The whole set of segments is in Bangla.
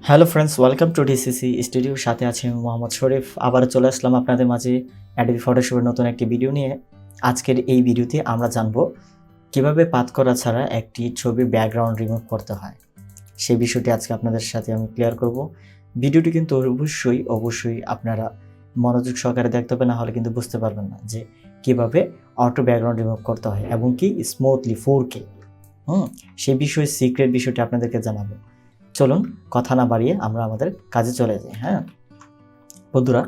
Hello friends, welcome to DCC studio. সাথে আছি আমি মোহাম্মদ শরীফ। আবার চলে আসলাম আপনাদের মাঝে অ্যাডোবি ফটোশপের নতুন একটি ভিডিও নিয়ে। আজকের এই ভিডিওতে আমরা জানব কিভাবে পাথ করা ছাড়া একটি ছবির ব্যাকগ্রাউন্ড রিমুভ করতে হয়। সেই বিষয়টি আজকে আপনাদের সাথে আমি ক্লিয়ার করব। ভিডিওটি কিন্তু অবশ্যই আপনারা মনোযোগ সহকারে দেখতে হবে, না হলে কিন্তু বুঝতে পারবেন না যে কিভাবে অটো ব্যাকগ্রাউন্ড রিমুভ করতে হয় এবং কি স্মুথলি 4K। সেই বিষয়ে সিক্রেট বিষয়টি আপনাদেরকে জানাবো। চলুন কথা না বাড়িয়ে আমরা আমাদের কাজে চলে যাই। বন্ধুরা,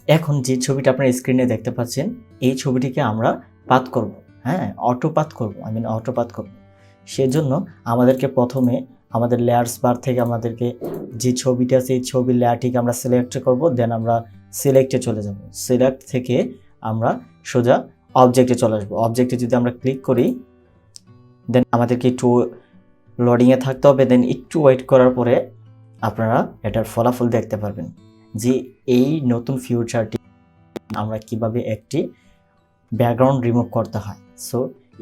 এখন যে ছবিটা আপনার স্ক্রিনে দেখতে পাচ্ছেন, এই ছবিটিকে আমরা পাথ করব। অটো পাথ করব। সেজন্য আমাদেরকে প্রথমে আমাদের লেয়ার্স বার থেকে আমাদেরকে যে ছবিটা আছে এই ছবির লেয়ারটিকে আমরা সিলেক্ট করব। দেন আমরা সিলেক্টে চলে যাব। সিলেক্ট থেকে আমরা সোজা অবজেক্টে চলে আসবো। অবজেক্টে যদি আমরা ক্লিক করি, দেন আমাদেরকে একটু লোডিংয়ে থাকতে হবে। দেন একটু ওয়েট করার পরে আপনারা এটার ফলাফল দেখতে পারবেন যে এই নতুন ফিউচারটি আমরা কিভাবে একটি ব্যাকগ্রাউন্ড রিমুভ করতে হয়। সো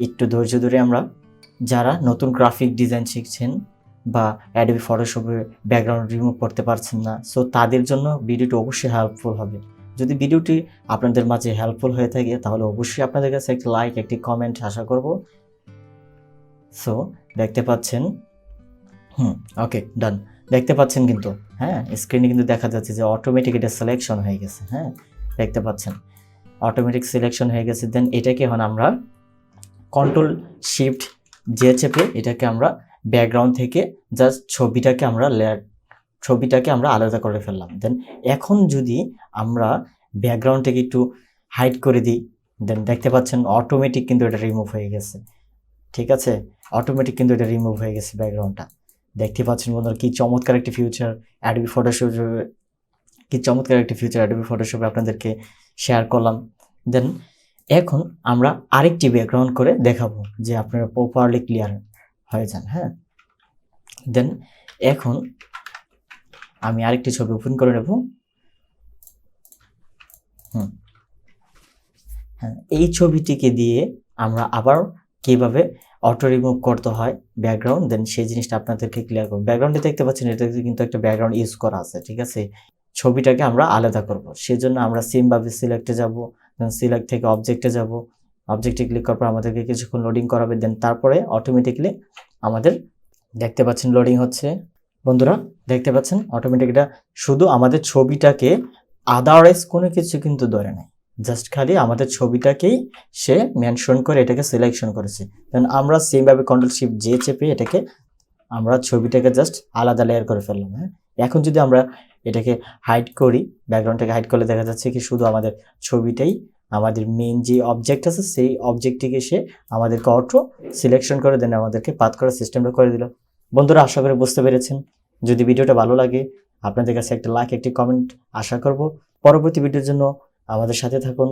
একটু ধৈর্য ধরে আমরা যারা নতুন গ্রাফিক ডিজাইন শিখছেন বা অ্যাডোবি ফটোশপে ব্যাকগ্রাউন্ড রিমুভ করতে পারছেন না, সো তাদের জন্য ভিডিওটি অবশ্যই হেল্পফুল হবে। যদি ভিডিওটি আপনাদের মাঝে হেল্পফুল হয়ে থাকে তাহলে অবশ্যই আপনাদের কাছে একটি লাইক, একটি কমেন্ট আশা করব। সো দেখতে পাচ্ছেন, ওকে ডান। দেখতে পাচ্ছেন কিন্তু স্ক্রিনে কিন্তু দেখা যাচ্ছে যে অটোমেটিক এটা সিলেকশন হয়ে গেছে। দেখতে পাচ্ছেন অটোমেটিক সিলেকশন হয়ে গেছে। দেন এটাকে এখন আমরা কন্ট্রোল শিফট জে চেপে এটাকে আমরা ব্যাকগ্রাউন্ড থেকে জাস্ট ছবিটাকে আমরা আলাদা করে ফেললাম। দেন এখন যদি আমরা ব্যাকগ্রাউন্ডটাকে একটু হাইড করে দিই, দেন দেখতে পাচ্ছেন অটোমেটিক কিন্তু এটা রিমুভ হয়ে গেছে। ঠিক আছে, অটোমেটিক কিন্তু এটা রিমুভ হয়ে গেছে ব্যাকগ্রাউন্ডটা। দেখতে পাচ্ছেন বন্ধুরা কি চমৎকার একটি ফিউচার অ্যাডোবি ফটোশপে আপনাদেরকে শেয়ার করলাম। দেন এখন আমরা আরেকটি ব্যাকগ্রাউন্ড করে দেখাবো যে আপনারা প্রপারলি ক্লিয়ার হয়ে যান। দেন এখন আমি আরেকটি ছবি ওপেন করে নেব। এই ছবিটিকে দিয়ে আমরা আবার কিভাবে অটো রিমুভ করতে হয় ব্যাকগ্রাউন্ড, দেন সেই জিনিসটা আপনাদেরকে ক্লিয়ার করব। ব্যাকগ্রাউন্ডে দেখতে পাচ্ছেন এটাতে কিন্তু একটা ব্যাকগ্রাউন্ড ইউজ করা আছে। ঠিক আছে, ছবিটাকে আমরা আলাদা করব। সেজন্য আমরা সেমভাবে সিলেক্টে যাব। দেন সিলেক্ট থেকে অবজেক্টে যাব। অবজেক্টে ক্লিক করার পর আমাদেরকে কিছুক্ষণ লোডিং করাবে। দেন তারপরে অটোমেটিকলি আমাদের দেখতে পাচ্ছেন লোডিং হচ্ছে। বন্ধুরা দেখতে পাচ্ছেন অটোমেটিক এটা শুধু আমাদের ছবিটাকে, আদারওয়াইজ কোনো কিছু কিন্তু ধরে নেয়, জাস্ট খালি আমাদের ছবিটাকেই সে মেনশন করে এটাকে সিলেকশন করেছে। দেন আমরা সেমভাবে কন্ট্রোল শিফট জে চেপে এটাকে আমরা ছবিটাকে জাস্ট আলাদা লেয়ার করে ফেললাম। এখন যদি আমরা এটাকে হাইড করি, ব্যাকগ্রাউন্ডটাকে হাইড করলে দেখা যাচ্ছে কি শুধু আমাদের ছবিটাই, আমাদের মেইন যে অবজেক্ট আছে সেই অবজেক্টটিকে সে আমাদেরকে অটো সিলেকশন করে দেন আমাদেরকে পাথ করার সিস্টেমটা করে দিল। বন্ধুরা আশা করি বুঝতে পেরেছেন। যদি ভিডিওটা ভালো লাগে আপনাদের কাছে একটা লাইক, একটি কমেন্ট আশা করব। পরবর্তী ভিডিওর জন্য আমাদের সাথে থাকুন।